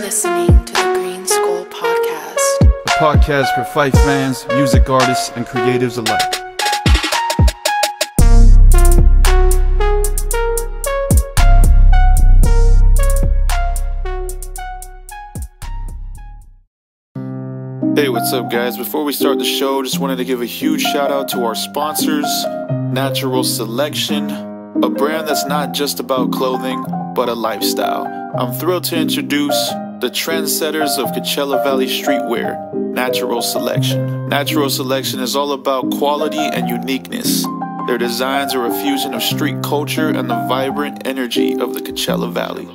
listening to the GreenSkull podcast. A podcast for Fife fans, music artists, and creatives alike. Hey, what's up guys? Before we start the show, just wanted to give a huge shout out to our sponsors, Natural Selection, a brand that's not just about clothing, but a lifestyle. I'm thrilled to introduce the trendsetters of Coachella Valley streetwear, Natural Selection. Natural Selection is all about quality and uniqueness. Their designs are a fusion of street culture and the vibrant energy of the Coachella Valley.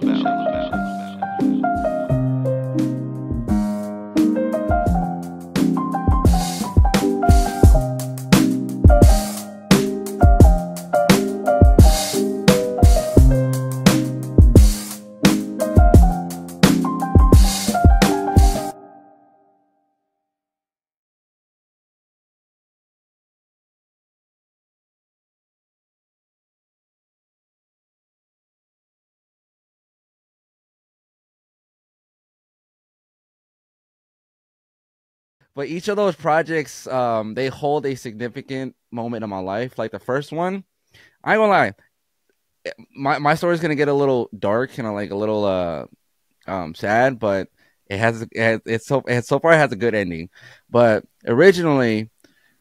But each of those projects, they hold a significant moment in my life. Like the first one, I ain't gonna lie, my story is gonna get a little dark and like a little sad, but so far it has a good ending. But originally,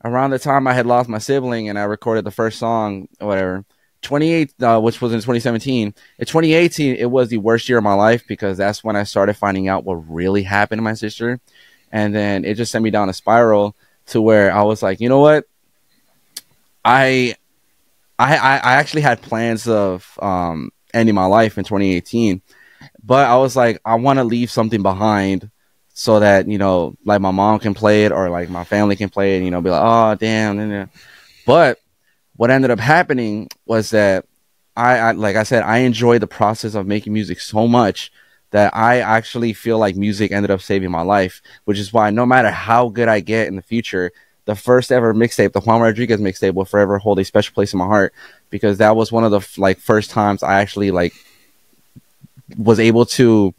around the time I had lost my sibling and I recorded the first song or whatever, which was in 2017. In 2018, it was the worst year of my life because that's when I started finding out what really happened to my sister. And then it just sent me down a spiral to where I was like, you know what? I actually had plans of ending my life in 2018, but I was like, I want to leave something behind so that, you know, like my mom can play it or like my family can play it, you know, be like, oh, damn. But what ended up happening was that like I said, I enjoyed the process of making music so much that I actually feel like music ended up saving my life, which is why no matter how good I get in the future, the first ever mixtape, the Juanrdgz mixtape, will forever hold a special place in my heart because that was one of the first times I actually was able to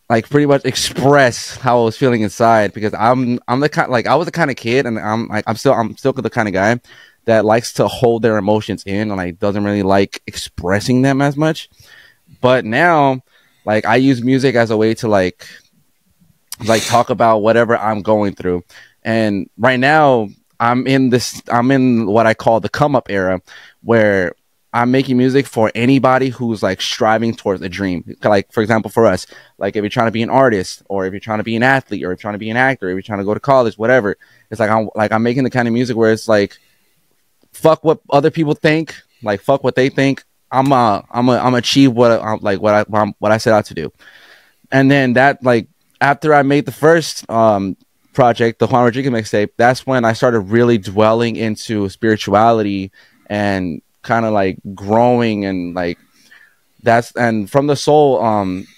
pretty much express how I was feeling inside because I'm the kind I was the kind of kid and I'm still the kind of guy that likes to hold their emotions in and doesn't really like expressing them as much. But now I use music as a way to talk about whatever I'm going through. And right now I'm in what I call the come up era where I'm making music for anybody who's striving towards a dream. For example, for us, if you're trying to be an artist or if you're trying to be an athlete or if you're trying to be an actor, or if you're trying to go to college, whatever. It's I'm making the kind of music where it's fuck what other people think, fuck what they think. I'm achieve what I set out to do. And then that after I made the first project, the Juanrdgz mixtape, that's when I started really dwelling into spirituality and kind of growing and and from the soul.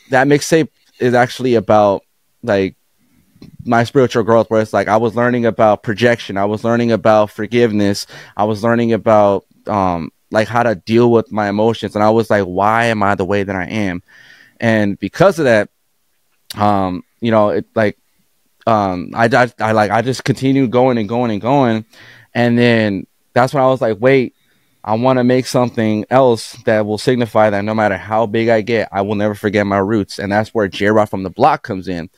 That mixtape is actually about my spiritual growth, where it's I was learning about projection, I was learning about forgiveness, I was learning about how to deal with my emotions, and I was why am I the way that I am? And because of that, you know, I just continued going and going and going, and then that's when I was wait, I want to make something else that will signify that no matter how big I get, I will never forget my roots, and that's where J-Rock from the Block comes in.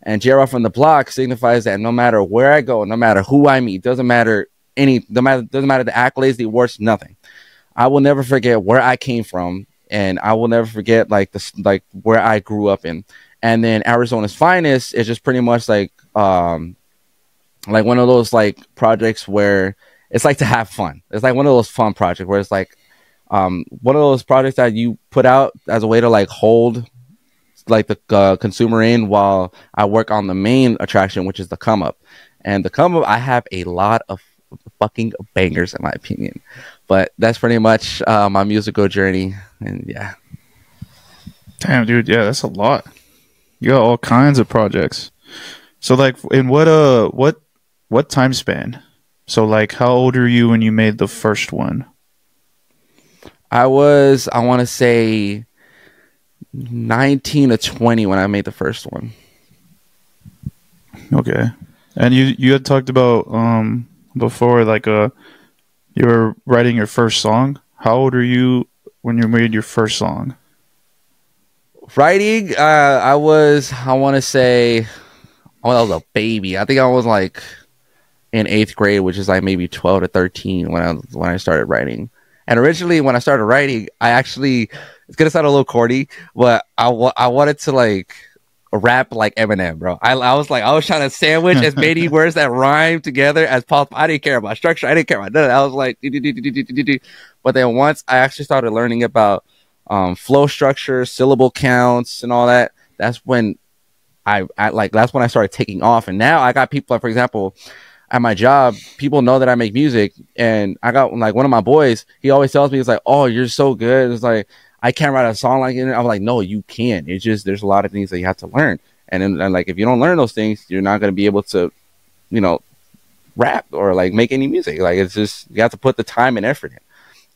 And J-Rock from the Block signifies that no matter where I go, no matter who I meet, doesn't matter the accolades, the awards, nothing. I will never forget where I came from, and I will never forget where I grew up in. And then Arizona's Finest is just pretty much one of those projects where it's to have fun. It's one of those fun projects where it's one of those projects that you put out as a way to hold the consumer in while I work on the main attraction, which is the come up. And the come up, I have a lot of fucking bangers in my opinion, but that's pretty much my musical journey. And yeah, damn dude, yeah, that's a lot. You got all kinds of projects. So in what time span? So how old are you when you made the first one? I want to say 19 to 20 when I made the first one. Okay. And you had talked about before, like you were writing your first song. How old are you when you made your first song? Writing, I want to say, I was a baby. I think I was like in 8th grade, which is like maybe 12 to 13 when I started writing. And originally, when I started writing, it's gonna sound a little corny, but I wanted to like rap like Eminem, bro. I was trying to sandwich as many words that rhyme together as possible. I didn't care about structure. I didn't care about none of that. I was like, but then once I actually started learning about flow structure, syllable counts, and all that, that's when that's when I started taking off. And now I got people, like, for example, at my job, people know that I make music, and I got like one of my boys. He always tells me, "It's like, oh, you're so good." It's like, I can't write a song like it. I'm like, no, you can. It's just there's a lot of things that you have to learn, and like if you don't learn those things, you're not gonna be able to, rap or like make any music. Like it's just you have to put the time and effort in.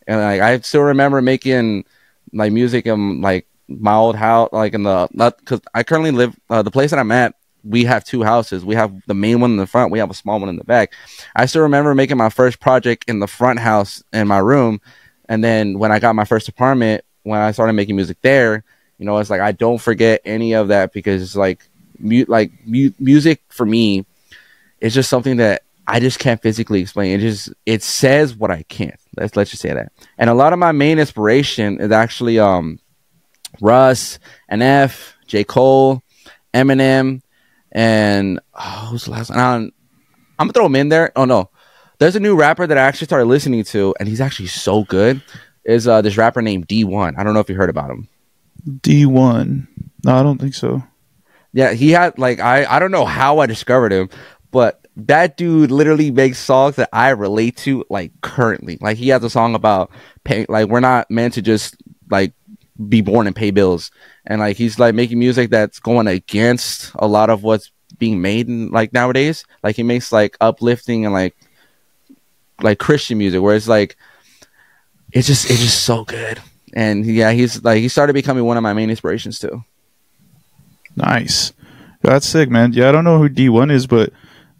And like I still remember making like music in like my old house, like because I currently live the place that I'm at. We have 2 houses. We have the main one in the front. We have a small one in the back. I still remember making my first project in the front house in my room. And then when I got my first apartment, when I started making music there, it's like I don't forget any of that, because it's like music for me is just something that I just can't physically explain. It says what I can't. Let's just say that. And a lot of my main inspiration is actually Russ, NF, J. Cole, Eminem, and who's the last one? I'm gonna throw him in there. Oh no, there's a new rapper that I actually started listening to, and he's actually so good. Is this rapper named D1? I don't know if you heard about him. D1? No, I don't think so. Yeah, he had like I don't know how I discovered him, but that dude literally makes songs that I relate to like currently. Like he has a song about pay, like we're not meant to just like be born and pay bills, and like he's like making music that's going against a lot of what's being made in, like nowadays. Like he makes like uplifting and like Christian music where it's like it's just so good. And yeah, he started becoming one of my main inspirations too. Nice. That's sick, man. Yeah, I don't know who D1 is, but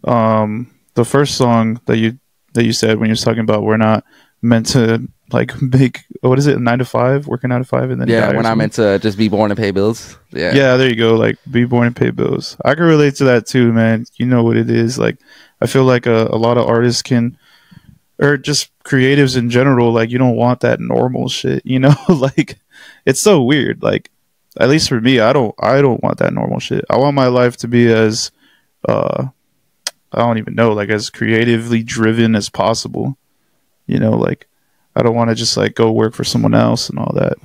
the first song that you said when you're talking about we're not meant to like make, what is it, 9 to 5, working 9 to 5, and then we're not meant to just be born and pay bills. Yeah, there you go. Like be born and pay bills. I can relate to that too, man. You know what it is. Like I feel like a lot of artists can, or just creatives in general, like you don't want that normal shit, like it's so weird. Like at least for me, I don't want that normal shit. I want my life to be as I don't even know, like as creatively driven as possible. Like I don't want to just like go work for someone else and all that.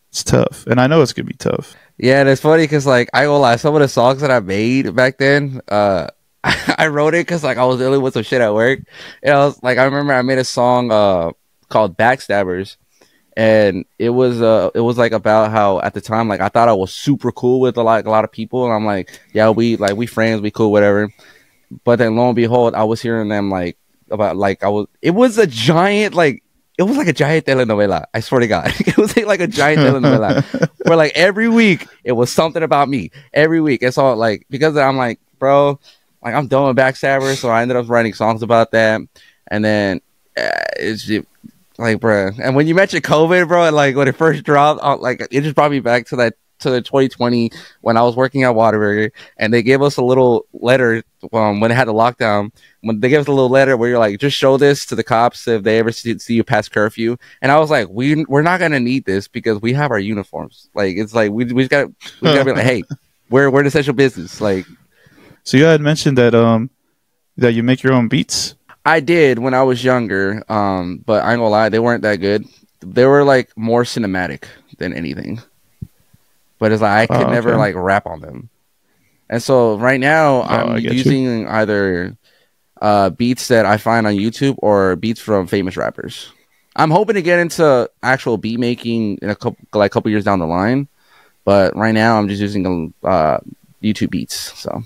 It's tough, and I know it's gonna be tough. Yeah, and it's funny because like I won't lie, some of the songs that I made back then, I wrote it because like I was dealing with some shit at work, and I was like, I remember I made a song called Backstabbers, and it was like about how at the time like I thought I was super cool with a lot of people, and I'm like, yeah, we friends, we cool, whatever. But then lo and behold, I was hearing them like about like it was like a giant telenovela. I swear to God, it was like a giant telenovela where like every week it was something about me. Every week, it's all like because I'm like, bro, like I'm done with Backstabber, so I ended up writing songs about that. And then it's just, like, bro. And when you mentioned COVID, bro, and like when it first dropped, like it just brought me back to the 2020 when I was working at Whataburger, and they gave us a little letter when they had the lockdown. When they gave us a little letter where you're like, just show this to the cops if they ever see you past curfew. And I was like, we're not gonna need this because we have our uniforms. Like it's like we gotta be like, hey, we're an essential business. Like, so you had mentioned that that you make your own beats. I did when I was younger, but I ain't gonna lie, they weren't that good. They were like more cinematic than anything. But it's like I could never like rap on them. And so right now I'm using either beats that I find on YouTube or beats from famous rappers. I'm hoping to get into actual beat making in a couple years down the line, but right now I'm just using YouTube beats. So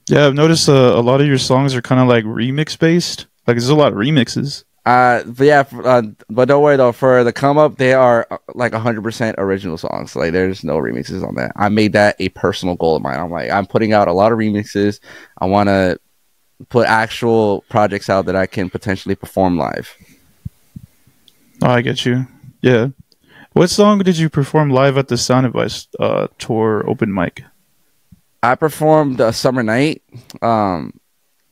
yeah, I've noticed a lot of your songs are kind of like remix based. Like there's a lot of remixes. But don't worry though. For the come up, they are like 100% original songs. Like there's no remixes on that. I made that a personal goal of mine. I'm like, I'm putting out a lot of remixes. I want to put actual projects out that I can potentially perform live. Oh, I get you. Yeah. What song did you perform live at the Sound Advice tour open mic? I performed Summer Night.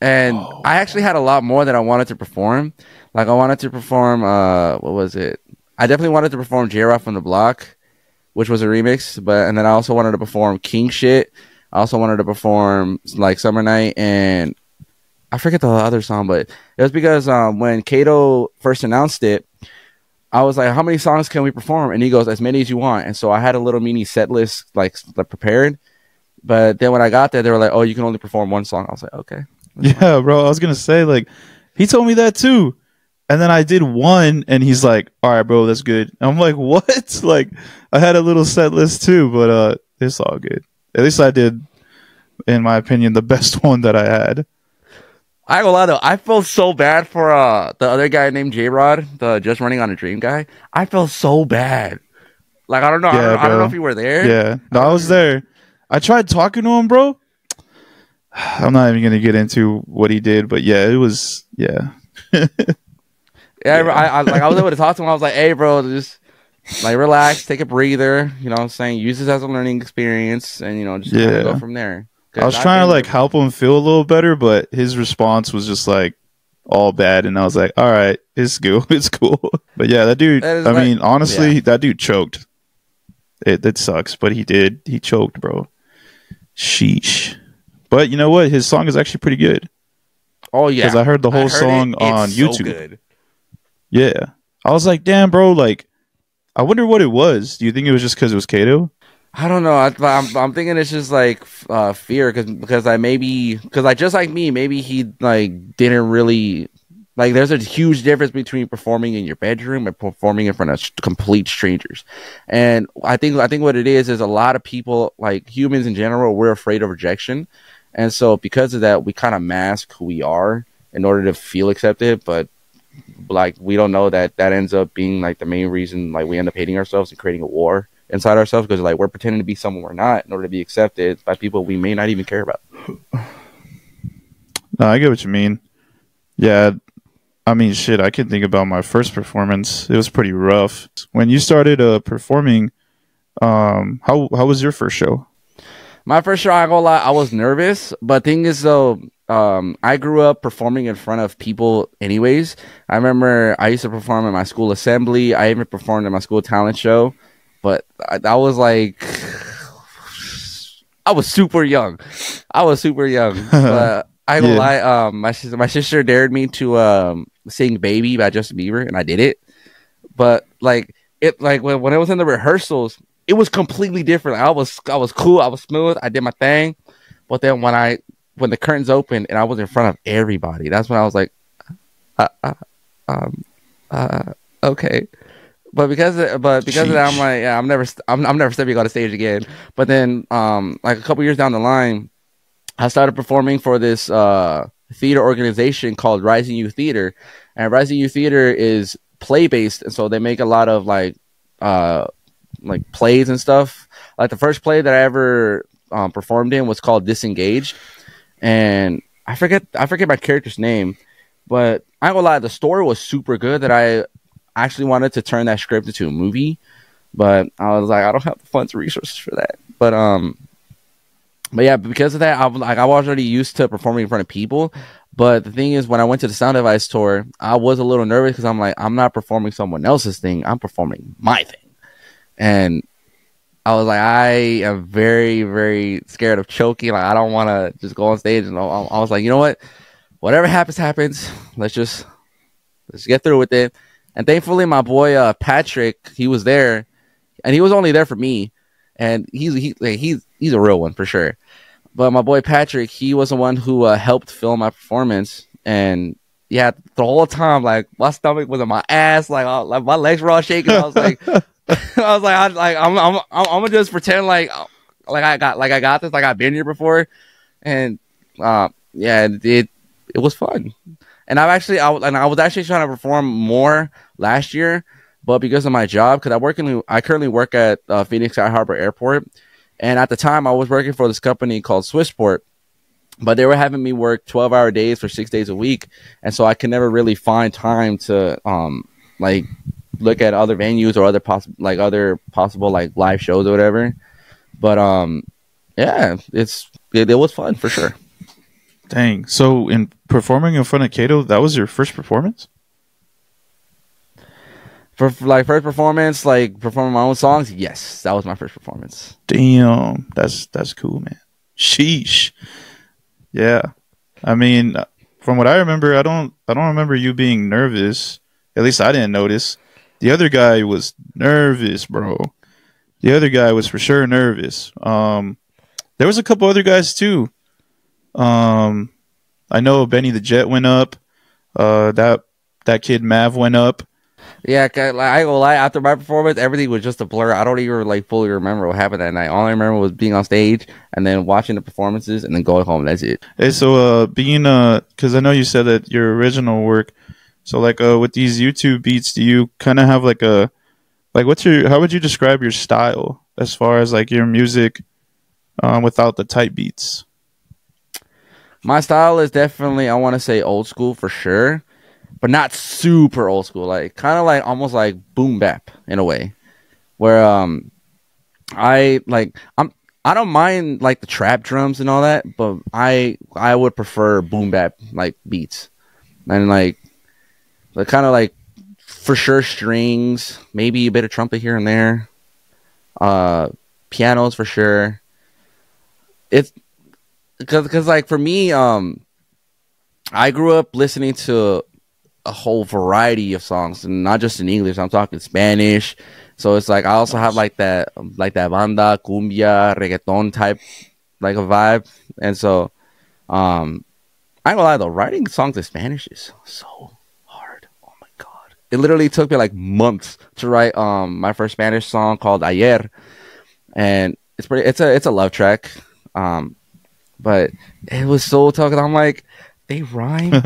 And I actually had a lot more that I wanted to perform. Like I wanted to perform what was it? I definitely wanted to perform J-Rock from the Block, which was a remix, and then I also wanted to perform King Shit. I also wanted to perform like Summer Night, and I forget the other song, but it was because when Kato first announced it, I was like, how many songs can we perform? And he goes, as many as you want. And so I had a little mini set list like prepared. But then when I got there, they were like, oh, you can only perform one song. I was like, okay. Yeah, bro. I was going to say, like, he told me that too. And then I did one, and he's like, all right, bro, that's good. And I'm like, what? Like, I had a little set list too, but it's all good. At least I did, in my opinion, the best one that I had. I ain't gonna lie though, I felt so bad for the other guy named J-Rod, the Just Running on a Dream guy. I felt so bad. Like I don't know, Yeah, I don't know if you were there. Yeah, no, I was there. I tried talking to him, bro. I'm not even gonna get into what he did, but yeah, it was yeah. I was able to talk to him. I was like, hey, bro, just like relax, take a breather. You know what I'm saying? Use this as a learning experience, and you know, just kind of go from there. I was trying to like help him feel a little better, but his response was just like all bad, and I was like, all right, it's cool, it's cool. But yeah, that dude. I mean, honestly, that dude choked. It sucks, but he choked, bro. Sheesh. But you know what? His song is actually pretty good. Oh yeah, because I heard the whole song on YouTube. So good. Yeah, I was like, damn, bro. Like, I wonder what it was. Do you think it was just because it was Kato? I don't know. I'm thinking it's just like fear because I just like me, maybe he like didn't really like. There's a huge difference between performing in your bedroom and performing in front of complete strangers. And I think what it is a lot of people, like humans in general, we're afraid of rejection, and so because of that, we kind of mask who we are in order to feel accepted. But like we don't know that ends up being like the main reason like we end up hating ourselves and creating a war inside ourselves because like we're pretending to be someone we're not in order to be accepted by people we may not even care about. No, I get what you mean. Yeah, I mean, shit, I can think about my first performance. It was pretty rough. When you started performing, how was your first show? My first show, I ain't gonna lie, I was nervous, but thing is though, I grew up performing in front of people anyways. I remember I used to perform at my school assembly. I even performed at my school talent show. But I was like, I was super young. But I ain't gonna lie, my sister dared me to sing "Baby" by Justin Bieber, and I did it. But when it was in the rehearsals, it was completely different. I was cool. I was smooth. I did my thing. But then when the curtains opened and I was in front of everybody, that's when I was like, okay. But because of that, I'm like, yeah, I'm never stepping on the stage again. But then, like a couple years down the line, I started performing for this theater organization called Rising Youth Theater, and Rising Youth Theater is play based, and so they make a lot of like plays and stuff. Like the first play that I ever performed in was called Disengaged, and I forget my character's name, but I ain't gonna lie, the story was super good that I actually wanted to turn that script into a movie, but I was like, I don't have the funds or resources for that. But yeah, because of that, I was already used to performing in front of people. But the thing is, when I went to the Sound Advice tour, I was a little nervous because I'm like, I'm not performing someone else's thing, I'm performing my thing. And I was like, I am very, very scared of choking. Like, I don't want to just go on stage. And I was like, you know what? Whatever happens. Let's get through with it. And thankfully, my boy Patrick, he was there, and he was only there for me. And he's a real one for sure. But my boy Patrick, he was the one who helped film my performance. And yeah, the whole time, like my stomach was in my ass, like my legs were all shaking. I was like, I'm gonna just pretend like I got this, like I've been here before. And yeah, it was fun. And I was actually trying to perform more last year, but because of my job, because I currently work at Phoenix Sky Harbor Airport, and at the time I was working for this company called Swissport, but they were having me work 12-hour days for 6 days a week, and so I could never really find time to like look at other venues or other possible like live shows or whatever. But yeah, it was fun for sure. Dang. So in performing in front of Kato, that was your first performance? For like first performance, like performing my own songs, yes, that was my first performance. Damn. That's cool, man. Sheesh. Yeah. I mean, from what I remember, I don't remember you being nervous. At least I didn't notice. The other guy was nervous, bro. The other guy was for sure nervous. There was a couple other guys too. I know Benny the Jet went up. That kid Mav went up. Yeah, I ain't gonna lie. After my performance, everything was just a blur. I don't even like fully remember what happened that night. All I remember was being on stage and then watching the performances and then going home. That's it. Hey, so because I know you said that your original work. So like with these YouTube beats, do you kind of have like how would you describe your style as far as like your music without the tight beats? My style is definitely, I want to say old school for sure, but not super old school. Like kind of like almost like boom bap in a way, where I don't mind like the trap drums and all that, but I would prefer boom bap like beats and like kind of like for sure strings, maybe a bit of trumpet here and there, pianos for sure. It's because like for me, I grew up listening to a whole variety of songs, and not just in English. I'm talking Spanish. So it's like I also have like that banda, cumbia, reggaeton type like a vibe. And so I ain't gonna lie though, writing songs in Spanish is so hard. Oh my god. It literally took me like months to write my first Spanish song called Ayer. And it's a love track. But it was so tough. I'm like, they rhyme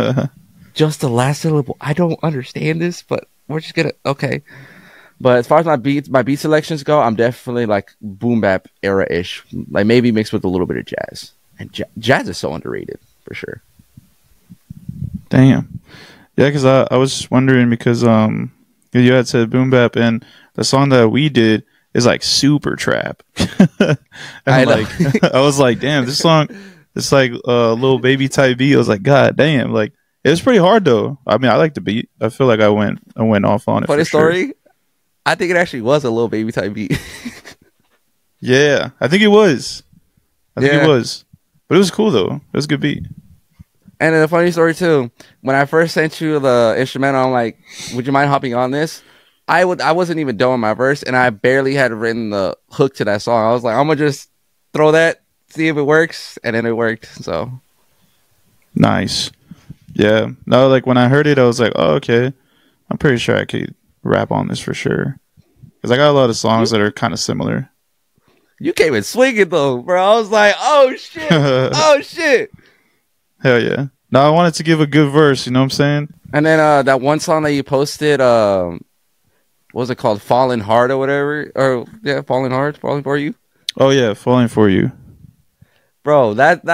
just the last syllable. I don't understand this, but we're just gonna okay. But as far as my beat selections go, I'm definitely like boom bap era ish, like maybe mixed with a little bit of jazz. And jazz is so underrated for sure. Damn, yeah, because I was wondering because you had said boom bap and the song that we did is like super trap. And I know. like I was like, damn, this song, it's like a little baby type beat. I was like, god damn, like it was pretty hard though. I mean, I like the beat. I feel like I went off on it. Funny story. Sure. I think it actually was a little baby type beat. Yeah, I think it was. It was. But it was cool though. It was a good beat. And then a funny story too. When I first sent you the instrumental, I'm like, "Would you mind hopping on this?" I wasn't even done with my verse, and I barely had written the hook to that song. I was like, "I'm gonna just throw that, see if it works," and then it worked. So nice. Yeah. No, like when I heard it, I was like, "Oh, okay. I'm pretty sure I could rap on this for sure." Because I got a lot of songs that are kind of similar. You came in swinging though, bro. I was like, "Oh shit! Oh shit!" Hell yeah. No, I wanted to give a good verse, you know what I'm saying? And then that one song that you posted, what was it called? Falling Hard or whatever? Or yeah, Falling Hard, Falling For You? Oh yeah, Falling For You. Bro, that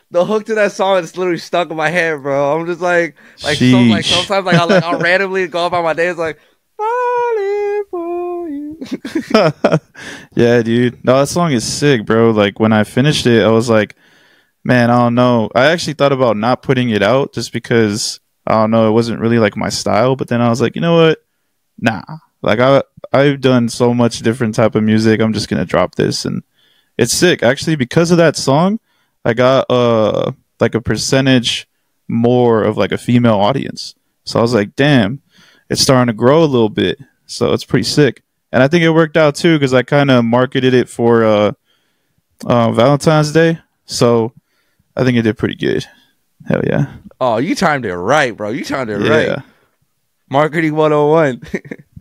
the hook to that song is literally stuck in my head, bro. I'm just like sometimes like I'll randomly go about my day, it's like falling for you. Yeah, dude. No, that song is sick, bro. Like when I finished it, I was like, man, I don't know. I actually thought about not putting it out just because I don't know, it wasn't really like my style. But then I was like, you know what? Nah. Like I've done so much different type of music. I'm just gonna drop this, and it's sick. Actually, because of that song, I got like a percentage more of like a female audience. So I was like, damn, it's starting to grow a little bit. So it's pretty sick. And I think it worked out too because I kind of marketed it for Valentine's Day. So I think it did pretty good. Hell yeah. Oh, you timed it right, bro. You timed it Yeah. right. Marketing 101.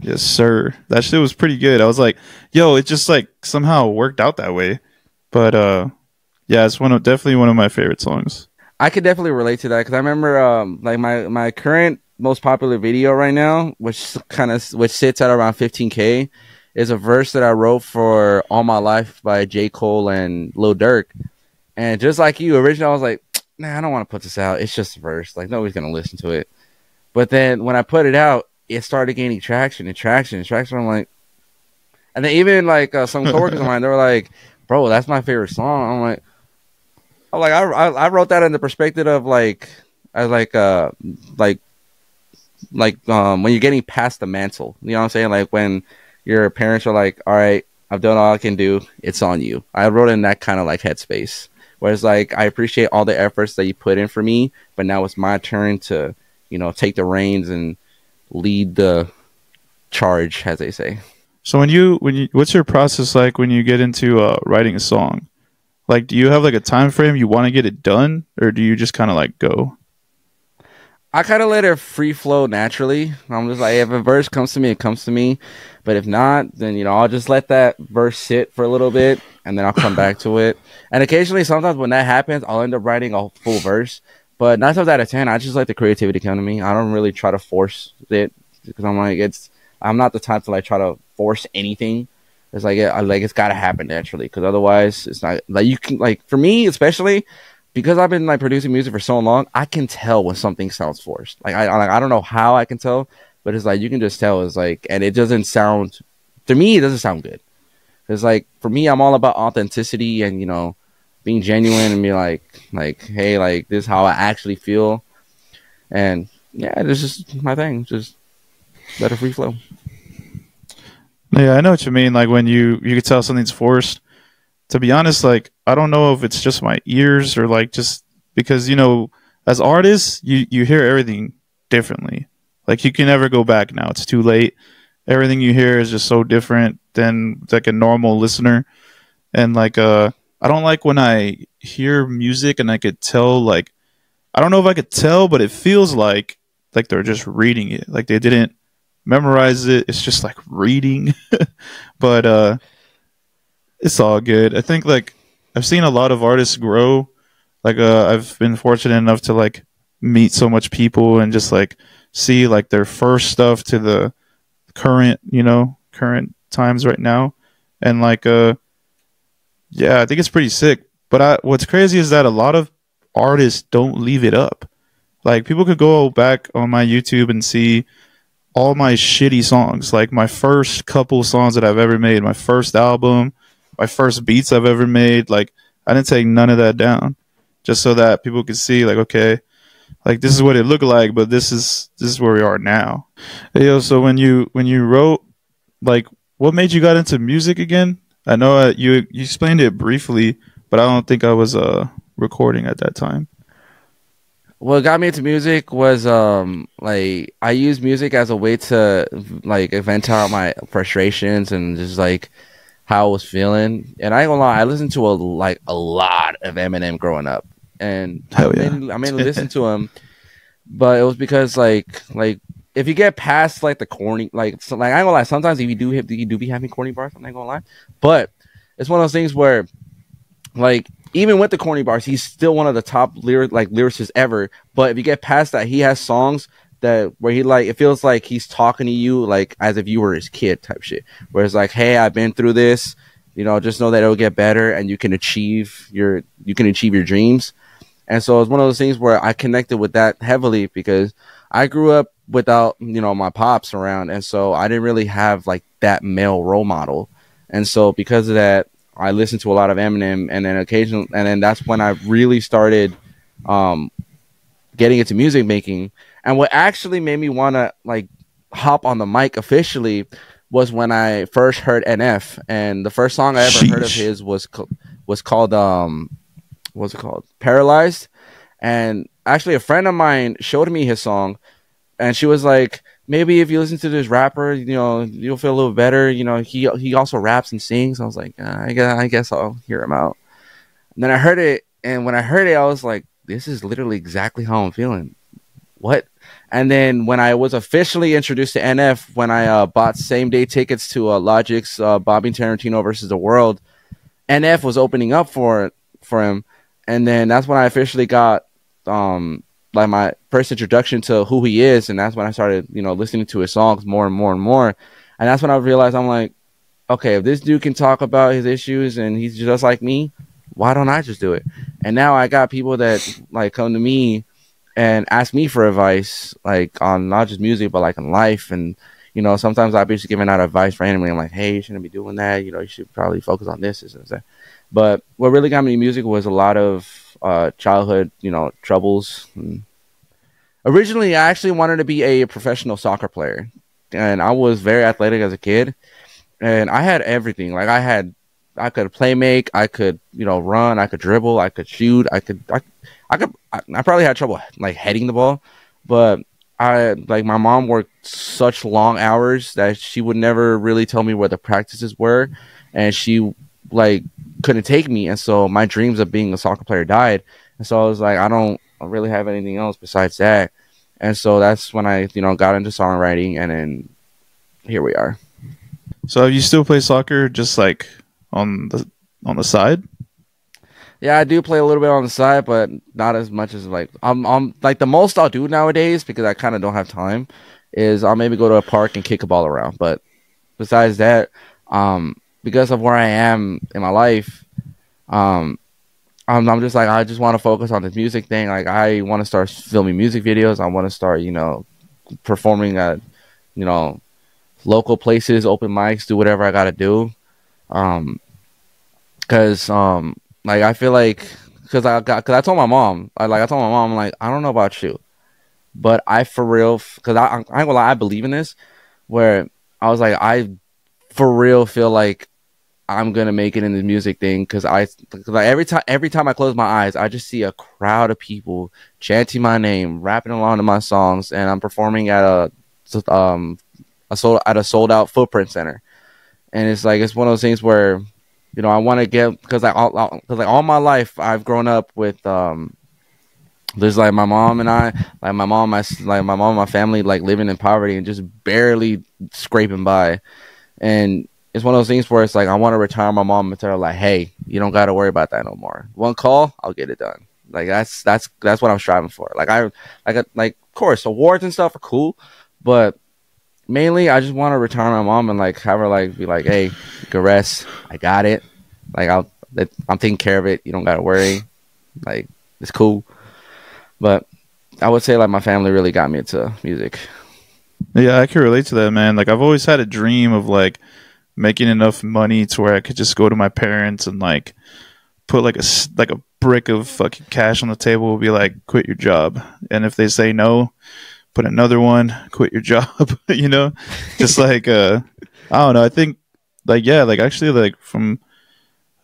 Yes, sir. That shit was pretty good. I was like, yo, it just like somehow worked out that way. But yeah, it's definitely one of my favorite songs. I could definitely relate to that because I remember like my current most popular video right now, which sits at around 15K, is a verse that I wrote for All My Life by J. Cole and Lil Durk. And just like you, originally I was like, nah, I don't want to put this out. It's just a verse. Like nobody's gonna listen to it. But then when I put it out, it started gaining traction and traction and traction. I'm like, and then even like some coworkers of mine, they were like, bro, that's my favorite song. I wrote that in the perspective of like, as like when you're getting past the mantle, you know what I'm saying? Like when your parents are like, all right, I've done all I can do. It's on you. I wrote in that kind of like headspace where it's like, I appreciate all the efforts that you put in for me, but now it's my turn to, you know, take the reins and lead the charge, as they say. So when you what's your process like when you get into writing a song? Like, do you have like a time frame you want to get it done, or do you just kind of like go? I kind of let it free flow naturally. I'm just like, if a verse comes to me, it comes to me. But if not, then, you know, I'll just let that verse sit for a little bit and then I'll come back to it. And occasionally, sometimes when that happens, I'll end up writing a full verse. But 9 times out of 10, I just let the creativity come to me. I don't really try to force it because I'm like, I'm not the type to like try to force anything. It's like, it's got to happen naturally because otherwise it's not like you can, like, for me, especially, because I've been like producing music for so long, I can tell when something sounds forced. Like I don't know how I can tell, but it's like you can just tell. It's like, and it doesn't sound, to me, it doesn't sound good. It's like, for me, I'm all about authenticity and, you know, being genuine and be like, hey, like this is how I actually feel, and yeah, this is just my thing. Just let it free flow. Yeah, I know what you mean. Like when you can tell something's forced. To be honest, like I don't know if it's just my ears or like just because, you know, as artists, you hear everything differently. Like you can never go back now. It's too late. Everything you hear is just so different than like a normal listener. And like I don't like when I hear music and I could tell, like, I don't know if I could tell, but it feels like they're just reading it. Like they didn't memorize it. It's just like reading. But it's all good. I think like I've seen a lot of artists grow. Like I've been fortunate enough to like meet so much people and just like see like their first stuff to the current, you know, current times right now. And like yeah, I think it's pretty sick. But what's crazy is that a lot of artists don't leave it up. Like people could go back on my YouTube and see all my shitty songs, like my first couple songs that I've ever made, my first album, my first beats I've ever made. Like I didn't take none of that down just so that people could see like, okay, like this is what it looked like, but this is where we are now. Hey, yo, so when you wrote, like, what made you got into music again? I know you explained it briefly, but I don't think I was recording at that time. What got me into music was like I used music as a way to like vent out my frustrations and just like how I was feeling. And I ain't gonna lie, I listened to a lot of Eminem growing up, and Hell yeah. I mainly listened to him, but it was because like if you get past like the corny, like I ain't gonna lie, sometimes if you do be having corny bars, I'm not gonna lie, but it's one of those things where like even with the corny bars, he's still one of the top lyricists ever. But if you get past that, he has songs that where he like it feels like he's talking to you like as if you were his kid type shit. Where it's like, hey, I've been through this, you know, just know that it'll get better and you can achieve your dreams. And so it's one of those things where I connected with that heavily because I grew up without, you know, my pops around, and so I didn't really have like that male role model. And so because of that, I listened to a lot of Eminem, and then that's when I really started getting into music making. And what actually made me want to like hop on the mic officially was when I first heard NF, and the first song I ever heard of his was called what's it called? Paralyzed. And actually a friend of mine showed me his song, and she was like, maybe if you listen to this rapper, you know, you'll feel a little better. You know, he also raps and sings. I was like, I guess I'll hear him out. And then I heard it, and when I heard it, I was like, this is literally exactly how I'm feeling. What? And then when I was officially introduced to NF, when I bought same-day tickets to Logic's Bobby Tarantino versus the World, NF was opening up for him. And then that's when I officially got like my first introduction to who he is, and that's when I started, listening to his songs more and more and more. And that's when I realized, I'm like, okay, if this dude can talk about his issues and he's just like me, why don't I just do it? And now I got people that like come to me and ask me for advice, like on not just music, but like in life. And, sometimes I'll be just giving out advice randomly. I'm like, hey, you shouldn't be doing that. You should probably focus on this and that. But what really got me into music was a lot of childhood, troubles. And originally, I actually wanted to be a professional soccer player. And I was very athletic as a kid. And I had everything. Like I could play make, I could, run, I could dribble, I could shoot, I probably had trouble like heading the ball, but my mom worked such long hours that she would never really tell me where the practices were, and she like couldn't take me, and so my dreams of being a soccer player died. And so I was like, I don't really have anything else besides that. And so that's when I, got into songwriting, and then here we are. So you still play soccer just like on the side? Yeah, I do play a little bit on the side, but not as much as like I'm like the most I'll do nowadays, because I kind of don't have time, is I'll maybe go to a park and kick a ball around. But besides that, because of where I am in my life, I'm just like, I just want to focus on this music thing. Like I want to start filming music videos. I want to start, performing at, local places, open mics, do whatever I got to do. Cause like I feel like, cause I told my mom, I'm like, I don't know about you, but I for real, cause I ain't gonna lie, I believe in this, where I was like, I for real feel like I'm gonna make it in the music thing, cause every time I close my eyes, I just see a crowd of people chanting my name, rapping along to my songs, and I'm performing at a sold out Footprint Center. And it's like, it's one of those things where, I want to get, because all my life I've grown up with there's like my mom and I, like my mom and my family, like living in poverty and just barely scraping by. And it's one of those things where it's like, I want to retire my mom and tell her like, hey, you don't got to worry about that no more. One call, I'll get it done. Like that's what I'm striving for. Like of course awards and stuff are cool, but mainly, I just want to retire my mom and like have her like be like, "Hey, you can rest. I got it. Like I'm taking care of it. You don't gotta worry. Like it's cool." But I would say like my family really got me into music. Yeah, I can relate to that, man. Like I've always had a dream of like making enough money to where I could just go to my parents and like put like a brick of fucking cash on the table and be like, "Quit your job." And if they say no, put another one, quit your job, just like, I don't know. I think like, yeah, like actually like from,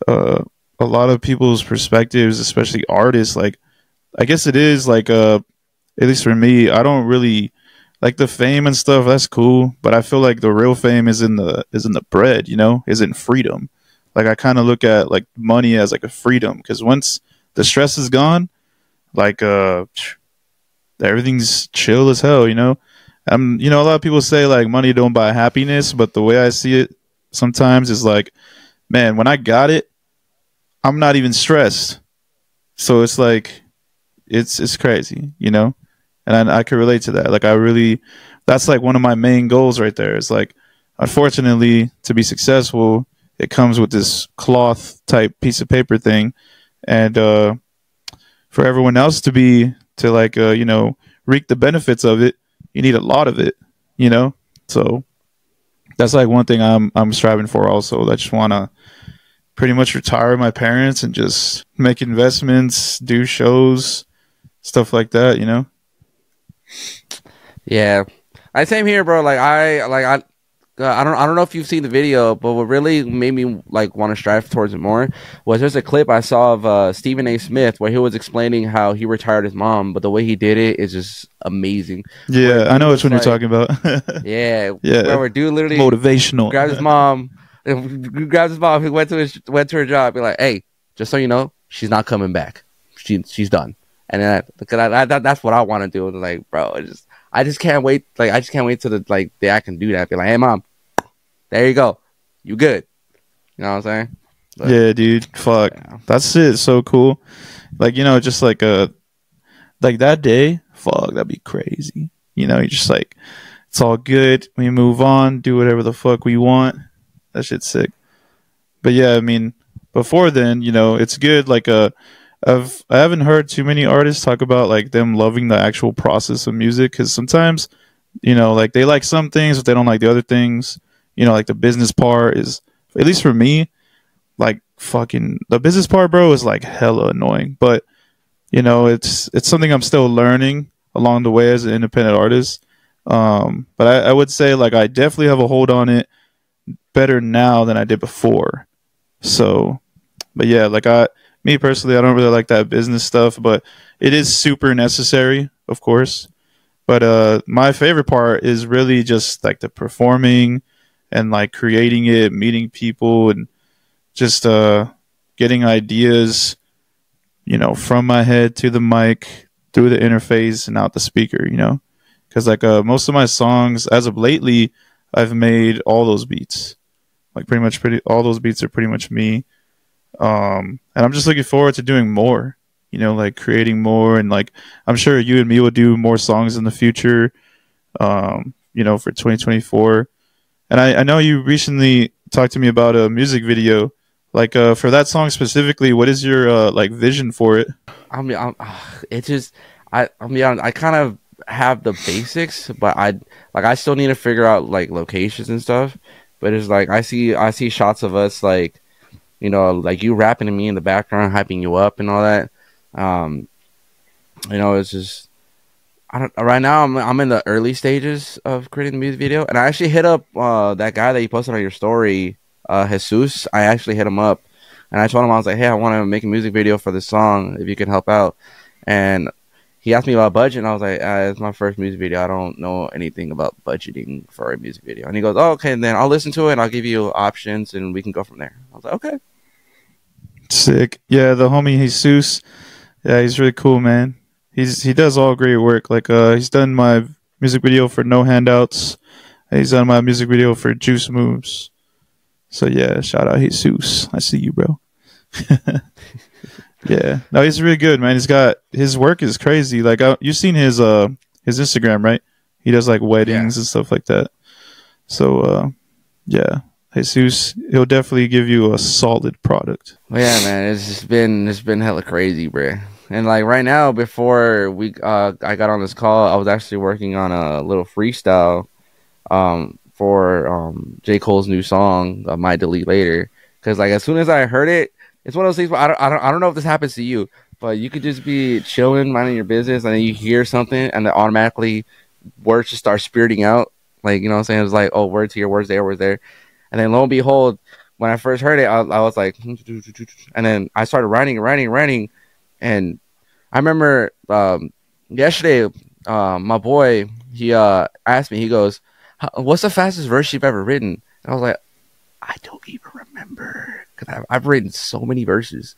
a lot of people's perspectives, especially artists, like, I guess it is like, at least for me, I don't really like the fame and stuff. That's cool. But I feel like the real fame is in the bread, is in freedom. Like I kind of look at like money as like a freedom, because once the stress is gone, like, everything's chill as hell, a lot of people say like money don't buy happiness, but the way I see it sometimes is like, man, when I got it, I'm not even stressed. So it's like, it's crazy, and I can relate to that. Like that's like one of my main goals right there. It's like, unfortunately, to be successful, it comes with this cloth type piece of paper thing. And, for everyone else to reap the benefits of it, you need a lot of it, So that's like one thing I'm striving for also. I just want to pretty much retire my parents and just make investments, do shows, stuff like that, Yeah, same here, bro. I don't know if you've seen the video, but what really made me like want to strive towards it more was there's a clip I saw of Stephen A. Smith where he was explaining how he retired his mom, but the way he did it is just amazing. Yeah, I know which one you're talking about. Yeah, yeah. Where dude literally motivational grabbed his mom, he went to her job, be like, "Hey, just so you know, she's not coming back. She's done." And then that's what I want to do. Like, bro, I just can't wait. Like, I just can't wait till the day I can do that. Be like, "Hey, mom, there you go. You good." You know what I'm saying? Yeah, dude. Fuck. Yeah. That's it. So cool. Like, just like like that day, fuck, that'd be crazy. You know, you're just like, it's all good. We move on, do whatever the fuck we want. That shit's sick. But yeah, I mean, before then, you know, it's good. Like, I haven't heard too many artists talk about like them loving the actual process of music, because sometimes, you know, like they like some things, but they don't like the other things. You know, like the business part is, at least for me, like fucking the business part, bro, is like hella annoying. But you know, it's something I'm still learning along the way as an independent artist. But I would say like I definitely have a hold on it better now than I did before. So, but yeah, like me personally, I don't really like that business stuff, but it is super necessary, of course. But my favorite part is really just like the performing and like creating it, meeting people, and just getting ideas, you know, from my head to the mic, through the interface and out the speaker, you know, because like most of my songs as of lately, I've made all those beats, like all those beats are pretty much me. And I'm just looking forward to doing more, you know, like creating more, and like I'm sure you and me will do more songs in the future, you know, for 2024. And I know you recently talked to me about a music video. Like for that song specifically, what is your like vision for it? I mean, it's just I'll be honest, I kind of have the basics, but I still need to figure out like locations and stuff. But it's like I see shots of us, like, you know, like you rapping to me in the background, hyping you up and all that. You know, it's just right now I'm in the early stages of creating the music video, and I actually hit up that guy that you posted on your story, Jesus. I actually hit him up, and I told him, I was like, hey, I want to make a music video for this song, if you could help out. And he asked me about budget, and I was like, it's my first music video. I don't know anything about budgeting for a music video. And he goes, oh, okay, then I'll listen to it, and I'll give you options, and we can go from there. I was like, okay. Sick. Yeah, the homie Jesus. Yeah, he's really cool, man. He does all great work. Like he's done my music video for No Handouts. He's done my music video for Juice Moves. So yeah, shout out Jesus. I see you, bro. Yeah, no, he's really good, man. His work is crazy. Like you've seen his Instagram, right? He does like weddings and stuff like that. So yeah, Jesus, he'll definitely give you a solid product. Well, yeah, man, it's been hella crazy, bro. And like right now, before I got on this call, I was actually working on a little freestyle for J. Cole's new song, Might Delete Later. Because like as soon as I heard it, it's one of those things where I don't know if this happens to you, but you could just be chilling, minding your business, and then you hear something, and then automatically words just start spurting out. Like, you know what I'm saying? It's like, oh, words here, words there, words there. And then lo and behold, when I first heard it, I was like, and then I started writing. And I remember yesterday, my boy, he asked me, he goes, what's the fastest verse you've ever written? And I was like, I don't even remember, because I've written so many verses.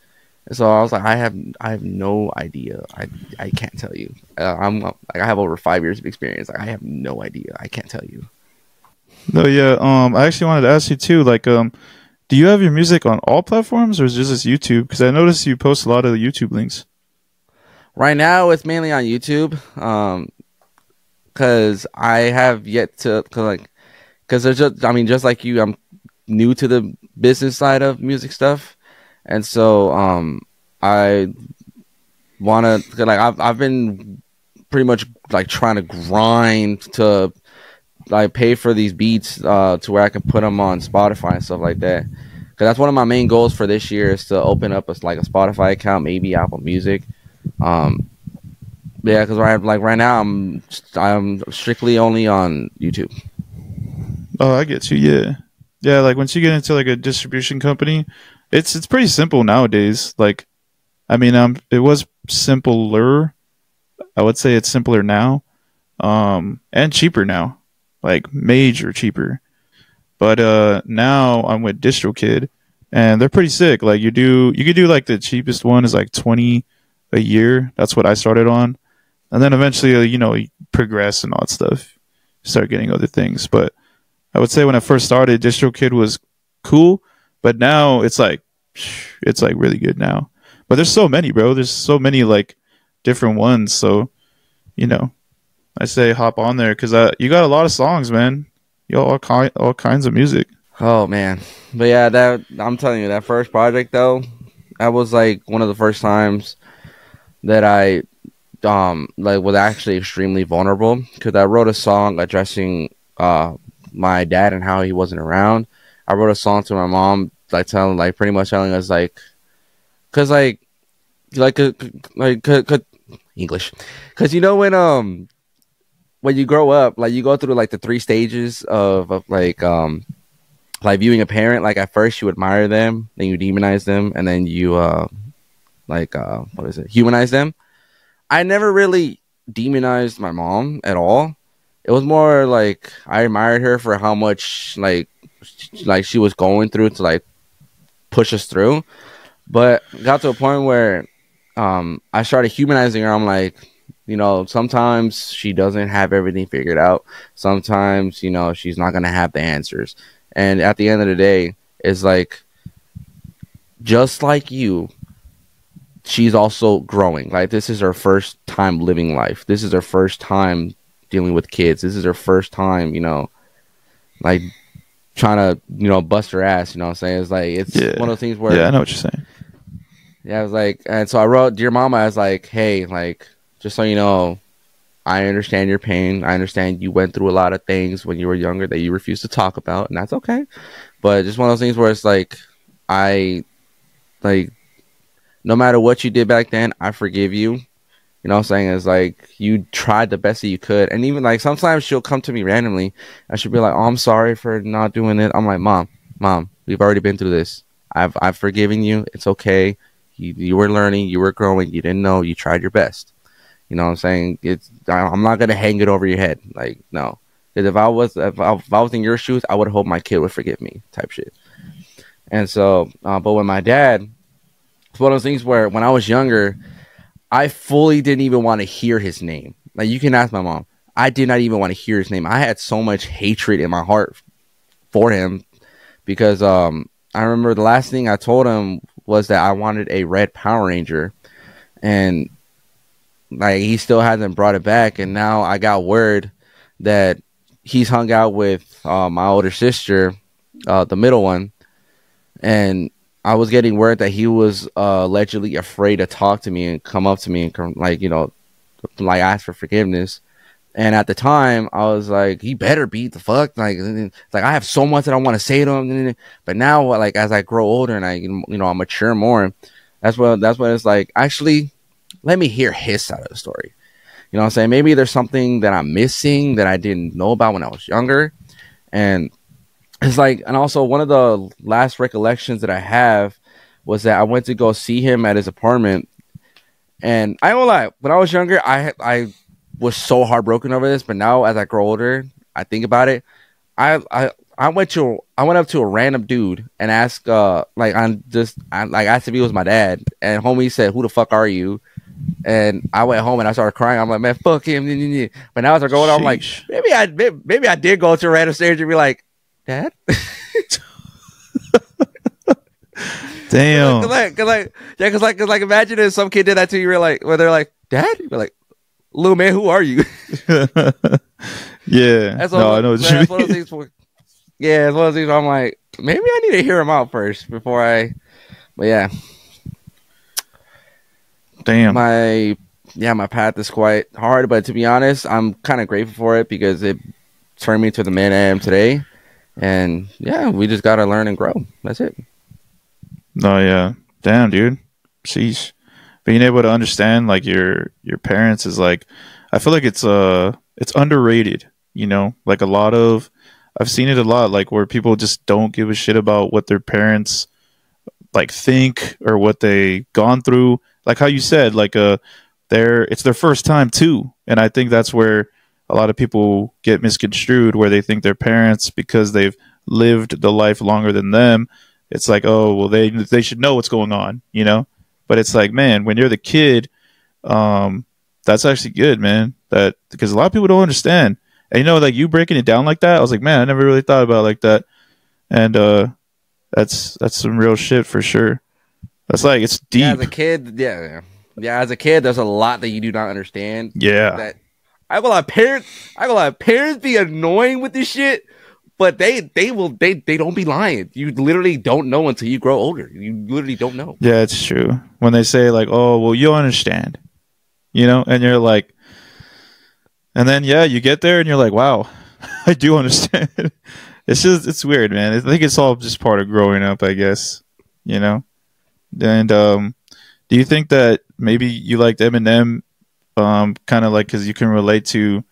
And so I was like, I have no idea. I can't tell you. I have over 5 years of experience. Like, I have no idea. I can't tell you. No, yeah. I actually wanted to ask you too. Like, do you have your music on all platforms, or is it just YouTube? Because I noticed you post a lot of the YouTube links. Right now, it's mainly on YouTube. Because I have yet to, because there's just, I mean, just like you, I'm new to the business side of music stuff, and so I wanna, like, I've been pretty much like trying to grind to like pay for these beats to where I can put them on Spotify and stuff like that. Because that's one of my main goals for this year, is to open up a Spotify account, maybe Apple Music. Yeah, because right now I'm strictly only on YouTube. Oh, I get you. Yeah. Like once you get into like a distribution company, it's pretty simple nowadays. Like, I mean, it was simpler. I would say it's simpler now, and cheaper now, like major cheaper. But now I'm with DistroKid, and they're pretty sick. Like you could do like the cheapest one is like $20 a year. That's what I started on, and then eventually, you progress and all that stuff. Start getting other things, but I would say when I first started, DistroKid was cool, but now it's like really good now. But there's so many, bro. There's so many like different ones. So, you know, I say hop on there because you got a lot of songs, man. You got all kinds of music. Oh man, but yeah, that I'm telling you, that first project though, that was like one of the first times that I like was actually extremely vulnerable because I wrote a song addressing my dad and how he wasn't around. I wrote a song to my mom, like pretty much telling us cause English, cause you know when you grow up, like you go through like the 3 stages of like viewing a parent. Like at first you admire them, then you demonize them, and then you humanize them. I never really demonized my mom at all. It was more like I admired her for how much like she was going through to like push us through. But got to a point where I started humanizing her. I'm like, you know, sometimes she doesn't have everything figured out. Sometimes, you know, she's not gonna have the answers. And at the end of the day, it's like, just like you, she's also growing. Like, this is her first time living life. This is her first time dealing with kids. This is her first time, you know, like trying to, you know, bust her ass. You know what I'm saying? It's like, it's one of those things where. Yeah, I know what you're saying. Yeah, I was like, and so I wrote, Dear Mama, I was like, hey, like, just so you know, I understand your pain. I understand you went through a lot of things when you were younger that you refused to talk about, and that's okay. But just one of those things where it's like, no matter what you did back then, I forgive you. You know what I'm saying? It's like, you tried the best that you could. And even like, sometimes she'll come to me randomly and she'll be like, oh, I'm sorry for not doing it. I'm like, Mom, we've already been through this. I've forgiven you. It's okay. You were learning, you were growing, you didn't know, you tried your best. You know what I'm saying? I'm not gonna hang it over your head. Like, no. Because if I was in your shoes, I would hope my kid would forgive me, type shit. And so, but with my dad, it's one of those things where when I was younger, I fully didn't even want to hear his name. Like, you can ask my mom. I did not even want to hear his name. I had so much hatred in my heart for him because I remember the last thing I told him was that I wanted a red Power Ranger, and like he still hasn't brought it back. And now I got word that he's hung out with my older sister, the middle one, and I was getting word that he was allegedly afraid to talk to me and come up to me and like, you know, like ask for forgiveness. And at the time, I was like, he better beat the fuck. Like I have so much that I want to say to him. But now, like, as I grow older and I, you know, I mature more, that's when it's like, actually, let me hear his side of the story. You know what I'm saying? Maybe there's something that I'm missing that I didn't know about when I was younger. And it's like, and also one of the last recollections that I have was that I went to go see him at his apartment. And I won't lie, when I was younger, I was so heartbroken over this, but now as I grow older, I think about it. I went up to a random dude and asked I asked if he was my dad, and homie said, "Who the fuck are you?" And I went home and I started crying. I'm like, man, fuck him. But now as I go on, I'm like, maybe I did go to a random stranger and be like, Dad. Damn. Cause imagine if some kid did that to you, where they're like, Dad, you're like, little man, who are you? Yeah. That's no, I know what you mean. One of those things yeah, it's one of those things where I'm like, maybe I need to hear him out first before but yeah. Damn. My path is quite hard, but to be honest, I'm kind of grateful for it because it turned me to the man I am today. And yeah, we just gotta learn and grow. That's it. No, yeah. Damn, dude. Sheesh. Being able to understand like your parents is like, I feel like it's underrated, you know? Like I've seen it a lot, like where people just don't give a shit about what their parents like think or what they gone through. Like how you said, like it's their first time too. And I think that's where a lot of people get misconstrued, where they think their parents, because they've lived the life longer than them, it's like, oh, well, they should know what's going on, you know? But it's like, man, when you're the kid, that's actually good, man. That because a lot of people don't understand. And you know, like you breaking it down like that, I was like, man, I never really thought about it like that. And that's some real shit for sure. That's like, it's deep. Yeah, as a kid, yeah. Yeah, as a kid, there's a lot that you do not understand. Yeah. That I gonna lie, parents be annoying with this shit, but they don't be lying. You literally don't know until you grow older. You literally don't know. Yeah, it's true. When they say like, "Oh, well, you'll understand," and you're like, and then yeah, you get there and you're like, "Wow, I do understand." It's weird, man. I think it's all just part of growing up, I guess. And do you think that maybe you liked Eminem, kind of like because you can relate to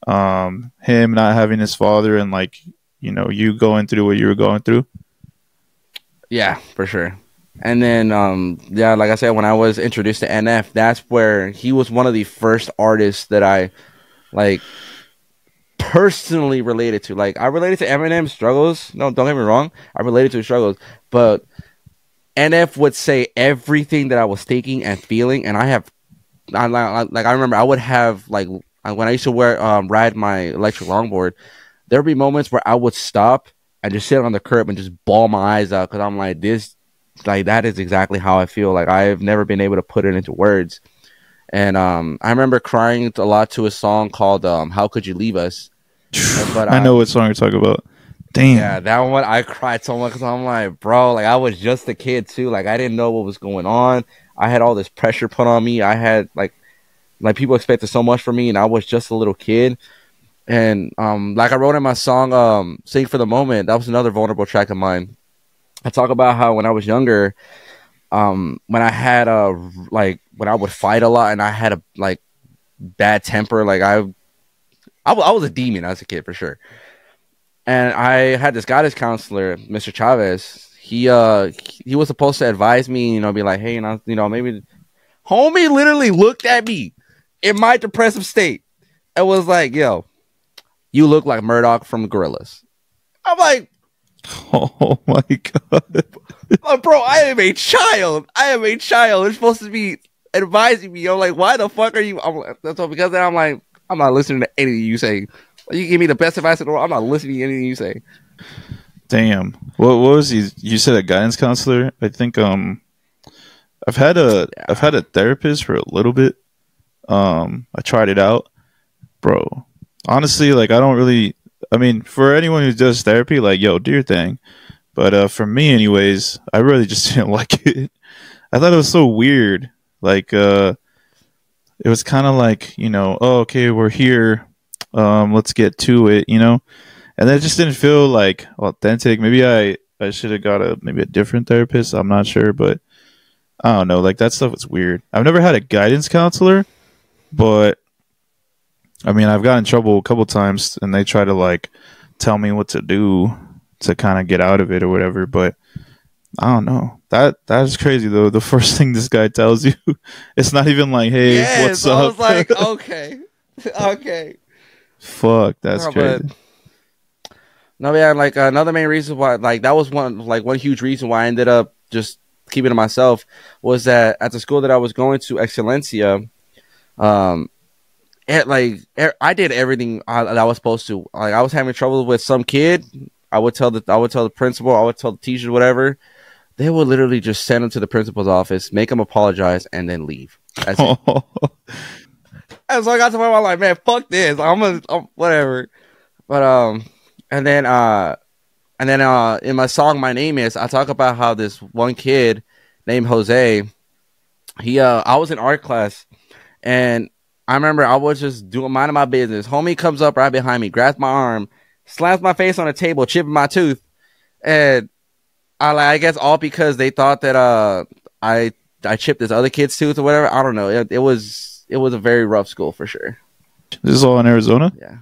him not having his father and like you going through what you were going through? Yeah, for sure. And then, yeah, like I said, when I was introduced to NF, that's where he was one of the first artists that I, like, personally related to. Like, I related to Eminem's struggles. No, don't get me wrong. I related to his struggles. But NF would say everything that I was thinking and feeling. And I remember I would have, like, when I used to ride my electric longboard, there would be moments where I would stop and just sit on the curb and just bawl my eyes out because I'm like, that is exactly how I feel. Like, I've never been able to put it into words. And I remember crying a lot to a song called How Could You Leave Us? But I know what song you're talking about. Damn. Yeah, that one, I cried so much because I'm like, bro, like, I was just a kid, too. Like, I didn't know what was going on. I had all this pressure put on me. I had, like people expected so much from me, and I was just a little kid. And like I wrote in my song, Sing for the Moment, that was another vulnerable track of mine. I talk about how when I was younger, when I had when I would fight a lot and I had a bad temper, like I was a demon as a kid for sure. And I had this guidance counselor, Mr. Chavez. He was supposed to advise me, be like, hey, maybe. Homie literally looked at me in my depressive state and was like, yo, you look like Murdoch from Gorillaz. I'm like, oh my god, bro, I am a child. They're supposed to be advising me. I'm like, why the fuck are you? That's all because then I'm like, I'm not listening to anything you say. You give me the best advice in the world. I'm not listening to anything you say. Damn. What was he? You said a guidance counselor? I think I've had a therapist for a little bit. I tried it out, bro. Honestly, like I don't really. I mean, for anyone who does therapy, like yo, do your thing. But for me, anyways, I really just didn't like it. I thought it was so weird. Like it was kind of like oh, okay, we're here. Let's get to it, and it just didn't feel like authentic. Maybe I should have got maybe a different therapist. I'm not sure, but I don't know. Like that stuff was weird. I've never had a guidance counselor, but I mean, I've gotten in trouble a couple times, and they try to like tell me what to do to kind of get out of it or whatever. But I don't know. That is crazy though. The first thing this guy tells you, it's not even like, "Hey, what's up?" I was like, okay. Fuck, that's crazy. No, yeah, like another main reason why, like that was one huge reason why I ended up just keeping it to myself was that at the school that I was going to, Excelencia, I did everything that I was supposed to. Like I was having trouble with some kid, I would tell the principal, I would tell the teachers, whatever. They would literally just send him to the principal's office, make him apologize, and then leave. That's it. And so I got to my mind like, man, fuck this. I'm whatever. But and then in my song My Name Is, I talk about how this one kid named Jose, I was in art class, and I remember I was just minding my business. Homie comes up right behind me, grabs my arm, slams my face on the table, chipping my tooth, and I guess all because they thought that I chipped this other kid's tooth or whatever. I don't know. It was a very rough school for sure. This is all in Arizona? Yeah.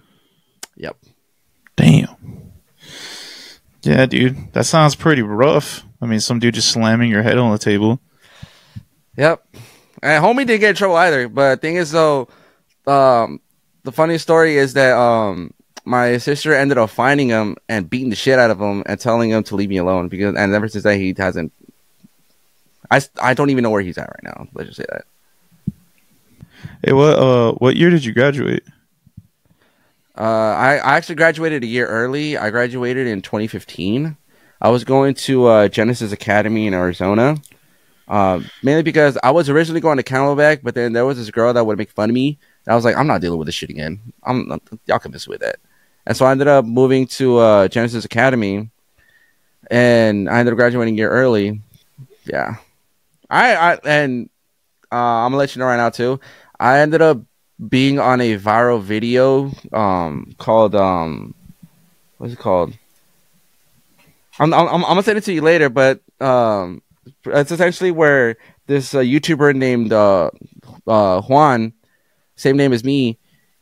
Yep. Damn. Yeah, dude. That sounds pretty rough. I mean, some dude just slamming your head on the table. Yep. And homie didn't get in trouble either. But the thing is, though, the funniest story is that my sister ended up finding him and beating the shit out of him and telling him to leave me alone. And ever since that, he hasn't. I don't even know where he's at right now. Let's just say that. Hey, what year did you graduate? I actually graduated a year early. I graduated in 2015. I was going to Genesis Academy in Arizona. Mainly because I was originally going to Camelback, but then there was this girl that would make fun of me. And I was like, I'm not dealing with this shit again. Y'all can miss with that. And so I ended up moving to Genesis Academy, and I ended up graduating a year early. Yeah, I'm gonna let you know right now too. I ended up being on a viral video called what's it called? I'm gonna send it to you later, but it's essentially where this YouTuber named Juan, same name as me,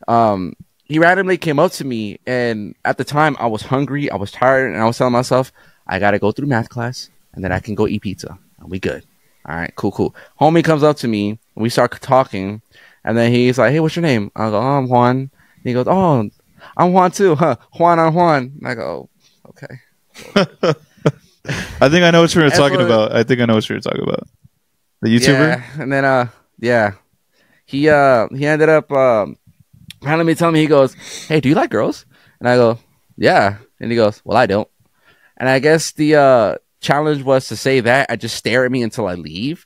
he randomly came up to me, and at the time I was hungry, I was tired, and I was telling myself I gotta go through math class, and then I can go eat pizza, and we good. All right, cool. Homie comes up to me, and we start talking, and then he's like, "Hey, what's your name?" I go, "Oh, I'm Juan." And he goes, "Oh, I'm Juan too, huh? Juan, I'm Juan." And I go, "Oh, okay." I think I know what you were talking about. The YouTuber? Yeah, and then yeah, he ended up randomly telling me, he goes, "Hey, do you like girls?" And I go, "Yeah." And he goes, "Well, I don't." And I guess the challenge was to say that I just stare at me until I leave.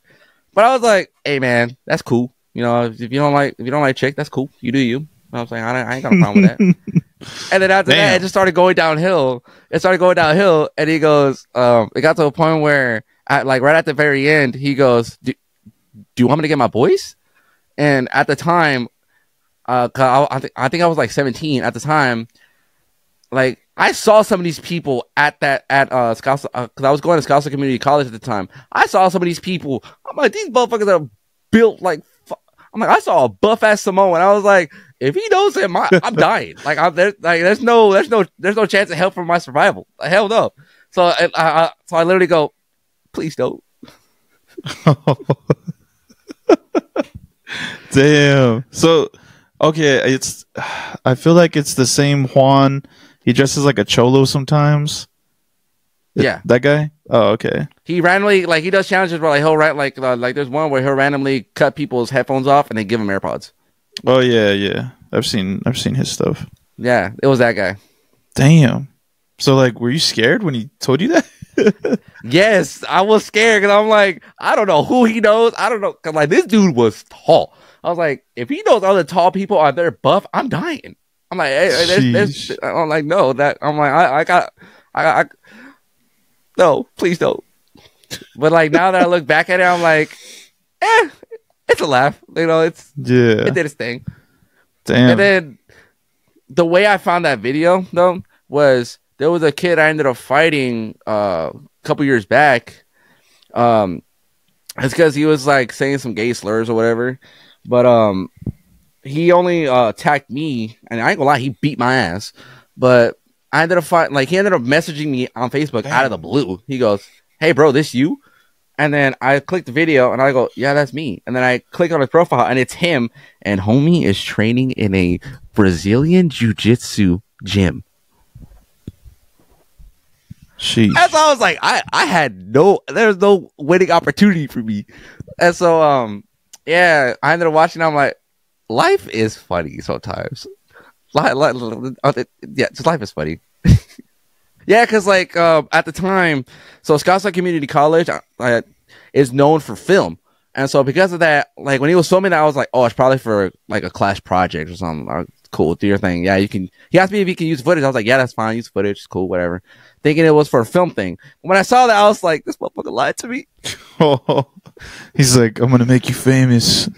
But I was like, "Hey, man, that's cool. You know, if you don't like chick, that's cool. You do you." And I was like, I ain't got a problem with that." And then after that, it just started going downhill. And he goes, it got to a point where, right at the very end, he goes, do you want me to get my voice? And at the time, I think I was like 17 at the time. Like, I saw some of these people at Scouts, because I was going to Scouts Community College at the time. I saw some of these people. I'm like, these motherfuckers are built like. I'm like, I saw a buff ass Samoan. I was like, if he knows him, I'm dying. There's no chance of help for my survival. Hell no. So I literally go, please don't. Damn. So, okay, I feel like it's the same Juan. He dresses like a cholo sometimes. Yeah, that guy. Oh, okay. He randomly he does challenges where like there's one where he'll randomly cut people's headphones off and then give them AirPods. Oh yeah. I've seen his stuff. Yeah, it was that guy. Damn. So were you scared when he told you that? Yes, I was scared because I'm like, I don't know who he knows. I don't know, because this dude was tall. I was like, if he knows other tall people are there buff, I'm dying. I'm like, hey, I'm like, no, that I'm like, I no, please don't. But now that I look back at it, I'm like, it's a laugh. You know, it did its thing. Damn. And then the way I found that video though was there was a kid I ended up fighting a couple years back. It's because he was saying some gay slurs or whatever. But he only attacked me, and I ain't gonna lie, he beat my ass. But I ended up he ended up messaging me on Facebook out of the blue. He goes, "Hey, bro, this you?" And then I click the video, and I go, "Yeah, that's me." And then I click on his profile, and it's him. And homie is training in a Brazilian jiu-jitsu gym. Sheesh. And so I was like, there's no winning opportunity for me. And so, yeah, I ended up watching. I'm like, life is funny sometimes. Yeah, just life is funny. Yeah, because at the time, so Scottsdale Community College is known for film, and so because of that, when he was filming that, I was like, oh, it's probably for a class project or something. Cool, do your thing. Yeah, you can. He asked me if he can use footage. I was like, yeah, that's fine. Use footage. It's cool, whatever. Thinking it was for a film thing. When I saw that, I was like, this motherfucker lied to me. Oh, he's like, I'm gonna make you famous.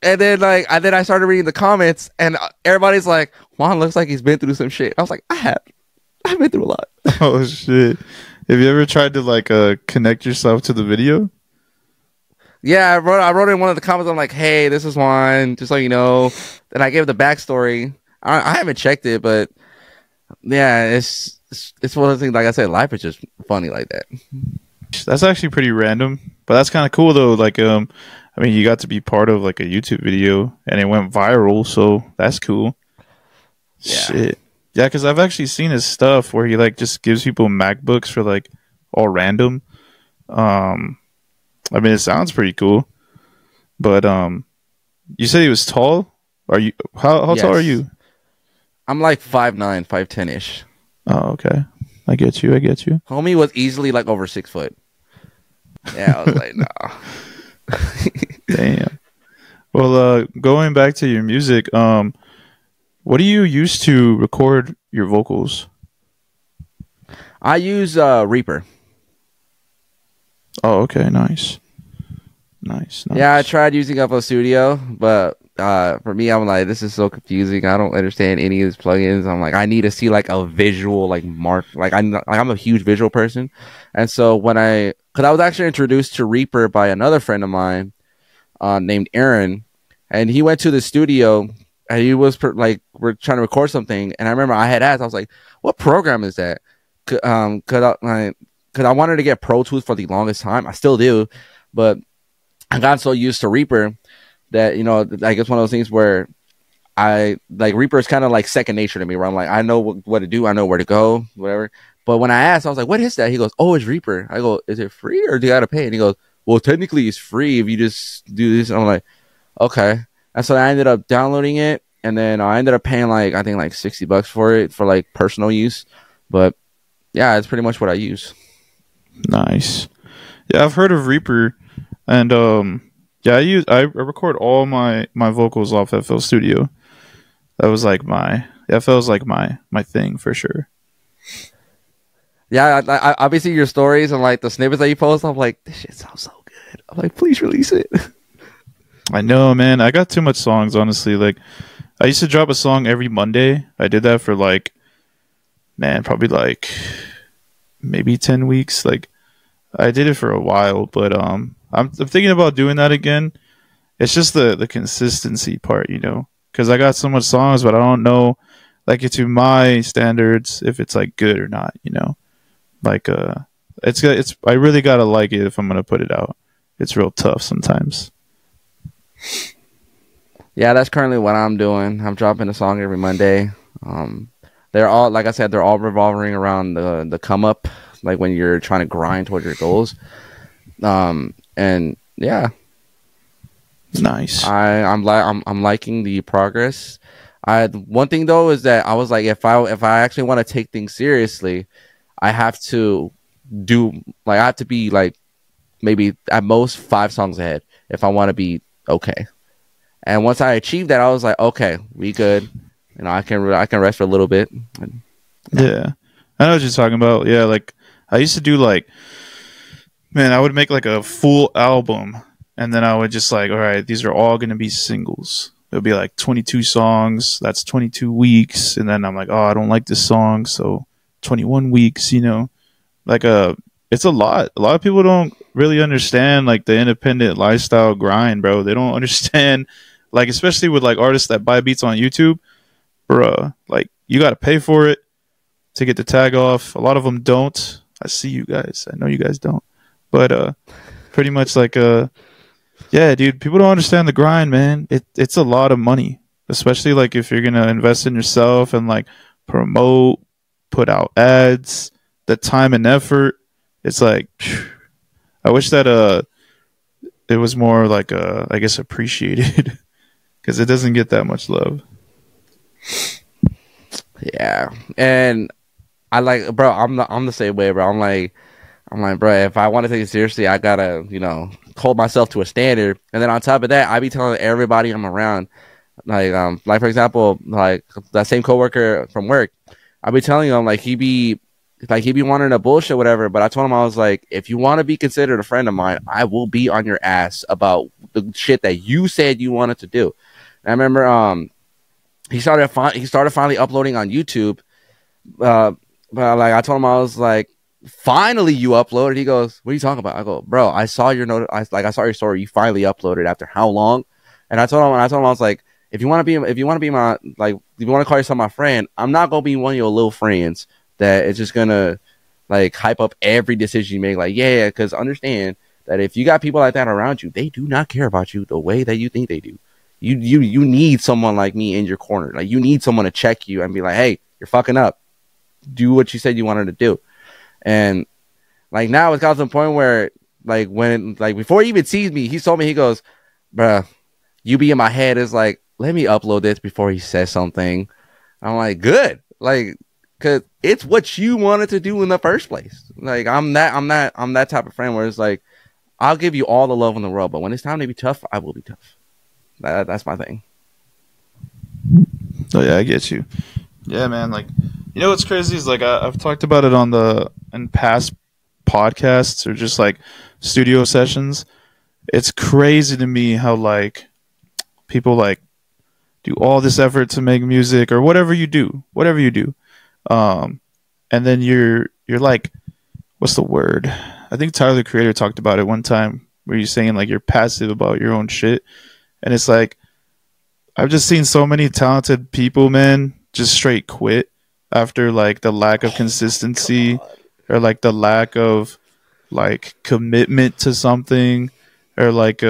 And then I started reading the comments, and everybody's like, Juan looks like he's been through some shit. I was like, I've been through a lot. Oh shit. Have you ever tried to connect yourself to the video? Yeah, I wrote in one of the comments. I'm like, hey, this is Juan, just so you know. And I gave the backstory. I haven't checked it, but yeah, it's one of the things. Like I said, life is just funny like that. That's actually pretty random, but that's kind of cool though. I mean, you got to be part of a YouTube video, and it went viral, so that's cool. Yeah. Shit. Yeah, because I've actually seen his stuff where he just gives people MacBooks for all random. I mean, it sounds pretty cool, but you said he was tall. Are you how tall are you? I'm 5'9", 5'10" ish. Oh, okay. I get you. Homie was easily over 6 foot. Yeah, I was like, nah. Damn. Well, going back to your music, what do you use to record your vocals? I use Reaper. Oh, okay, nice. Nice. Yeah, I tried using FL Studio, but for me, I'm like, this is so confusing. I don't understand any of these plugins. I'm like, I need to see like a visual, like mark. Like I'm a huge visual person, and so because I was actually introduced to Reaper by another friend of mine, named Aaron, and he went to the studio and he was we're trying to record something, and I remember I had asked, I was like, what program is that? Because I wanted to get Pro Tools for the longest time. I still do, but I got so used to Reaper that, I guess one of those things where Reaper is kind of like second nature to me, where I'm like, I know what to do, I know where to go, whatever. But when I asked, I was like, what is that? He goes, oh, it's Reaper. I go, is it free or do you got to pay? And he goes, well, technically it's free if you just do this. And I'm like, okay. And so I ended up downloading it, and then I ended up paying I think $60 for it for like personal use. But yeah, it's pretty much what I use. Nice. Yeah, I've heard of Reaper, and yeah, I record all my vocals off FL Studio. That was like FL's like my thing for sure. Yeah, I obviously your stories and like the snippets that you post, I'm like, this shit sounds so good. I'm like, please release it. I know, man. I got too much songs, honestly. Like, I used to drop a song every Monday. I did that for probably maybe 10 weeks. Like, I did it for a while, but I'm thinking about doing that again. It's just the consistency part, because I got so much songs, but I don't know, like, to my standards, if it's like good or not, Like, I really gotta like it if I'm gonna put it out. It's real tough sometimes. Yeah, that's currently what I'm doing. I'm dropping a song every Monday. They're all, like I said, they're all revolving around the come up, like when you're trying to grind towards your goals. And yeah, nice. I'm liking the progress. One thing though is that I was like, if I actually want to take things seriously, I have to be like maybe at most 5 songs ahead if I want to be okay. And once I achieved that, I was like, okay, we good. I can rest for a little bit. Yeah, I know what you're talking about. Yeah, like I used to do man, I would make like a full album, and then I would just all right, these are all gonna be singles. It'll be like 22 songs. That's 22 weeks, and then I'm like, oh, I don't like this song, so 21 weeks. It's a lot. A lot of people don't really understand the independent lifestyle grind, bro. They don't understand, especially with artists that buy beats on YouTube, bruh. You got to pay for it to get the tag off. A lot of them don't. I see you guys. I know you guys don't, but pretty much yeah, dude. People don't understand the grind, man. It's a lot of money, especially if you're gonna invest in yourself and promote, put out ads, the time and effort. It's I wish that it was more I guess appreciated because it doesn't get that much love. Yeah, and bro, I'm the same way, bro. I'm like, bro, if I want to take it seriously, I gotta hold myself to a standard, and then on top of that, I be telling everybody I'm around, for example, that same coworker from work, I be telling him he be wanting to bullshit whatever, but I told him, I was like, if you want to be considered a friend of mine, I will be on your ass about the shit that you said you wanted to do. And I remember he started finally uploading on YouTube, but I told him, I was like, finally you uploaded. He goes, what are you talking about? I go, bro, I saw your I saw your story. You finally uploaded after how long? And I told him, I was like, if you want to be my if you want to call yourself my friend, I'm not gonna be one of your little friends that is just gonna hype up every decision you make. Yeah, because understand that if you got people like that around you, they do not care about you the way that you think they do. You need someone like me in your corner. You need someone to check you and be like, hey, you're fucking up. Do what you said you wanted to do. And now it's got to the point where when before he even sees me, he told me, he goes, bruh, you be in my head is let me upload this before he says something. I'm like, good. Cause it's what you wanted to do in the first place. I'm that type of friend where it's I'll give you all the love in the world, but when it's time to be tough, I will be tough. That's my thing. Oh yeah, I get you. Yeah, man. Like, you know what's crazy is like I've talked about it in past podcasts or just like studio sessions. It's crazy to me how like people like do all this effort to make music or whatever you do, and then you're like, what's the word? I think Tyler the Creator talked about it one time where you're saying like you're passive about your own shit, and it's like I've just seen so many talented people, man, just straight quit after like the lack of consistency or like the lack of like commitment to something or like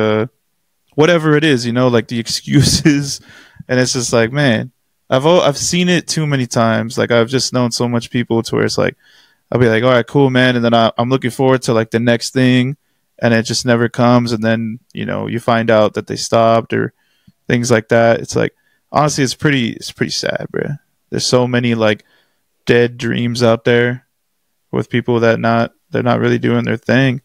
whatever it is, you know, like the excuses. And it's just like, man, I've seen it too many times. Like I've just known so much people to where it's like I'll be like, all right, cool, man, and then I'm looking forward to like the next thing, and it just never comes, and then you know you find out that they stopped or things like that. It's like honestly, it's pretty sad, bro. There's so many like dead dreams out there with people that they're not really doing their thing,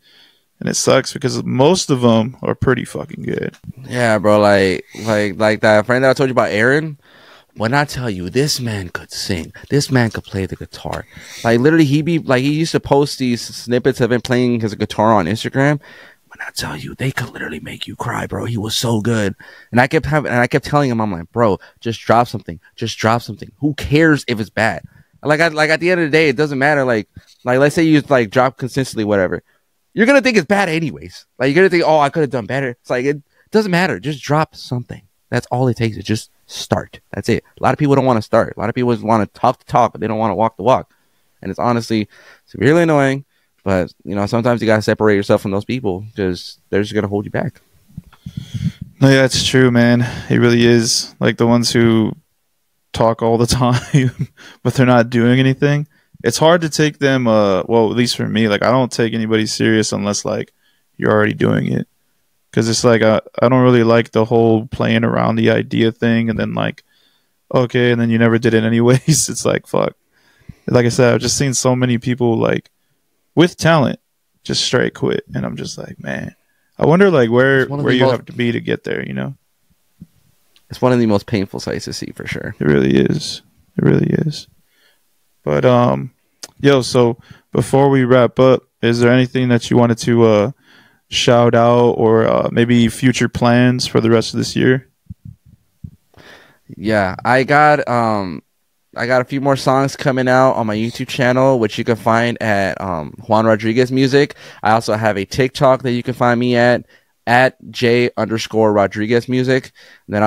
and it sucks because most of them are pretty fucking good. Yeah, bro. Like that friend that I told you about, Aaron. When I tell you, this man could sing, this man could play the guitar. Like literally, he used to post these snippets of him playing his guitar on Instagram. When I tell you, they could literally make you cry, bro. He was so good, and I kept telling him, I'm like, bro, just drop something, Who cares if it's bad? Like at the end of the day, it doesn't matter. Like let's say you like drop consistently, whatever. You're gonna think it's bad anyways. Like you're gonna think, oh, I could have done better. It's like it doesn't matter. Just drop something. That's all it takes. Is just start. That's it. A lot of people don't want to start. A lot of people just want to talk the talk, but they don't want to walk the walk. And it's honestly severely annoying. But you know, sometimes you gotta separate yourself from those people because they're just gonna hold you back. No, yeah, it's true, man. It really is. Like the ones who talk all the time, but they're not doing anything. It's hard to take them. Well, at least for me, like I don't take anybody serious unless like you're already doing it. Because it's like I don't really like the whole playing around the idea thing and then like, okay, and then you never did it anyways. It's like, fuck. Like I said, I've just seen so many people like with talent just straight quit. And I'm just like, man, I wonder like where you have to be to get there, you know? It's one of the most painful sights to see for sure. It really is. It really is. But, yo, so before we wrap up, is there anything that you wanted to shout out or maybe future plans for the rest of this year? Yeah, I got a few more songs coming out on my YouTube channel, which you can find at Juanrdgzmusic. I also have a TikTok that you can find me at J_Rodriguezmusic. Then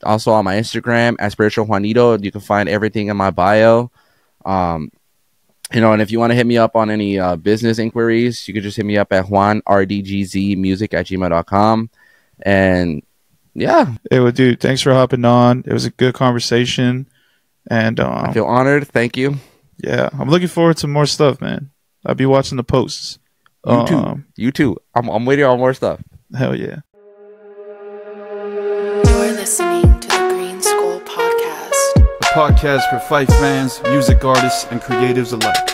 also on my Instagram at Spiritual Juanito. You can find everything in my bio. You know, and if you want to hit me up on any business inquiries, you can just hit me up at Juanrdgzmusic@gmail.com. And yeah. Hey, well, dude, thanks for hopping on. It was a good conversation. And I feel honored. Thank you. Yeah, I'm looking forward to more stuff, man. I'll be watching the posts. You too. I'm waiting on more stuff. Hell yeah. You're listening to the GreenSkull podcast. A podcast for Fife fans, music artists, and creatives alike.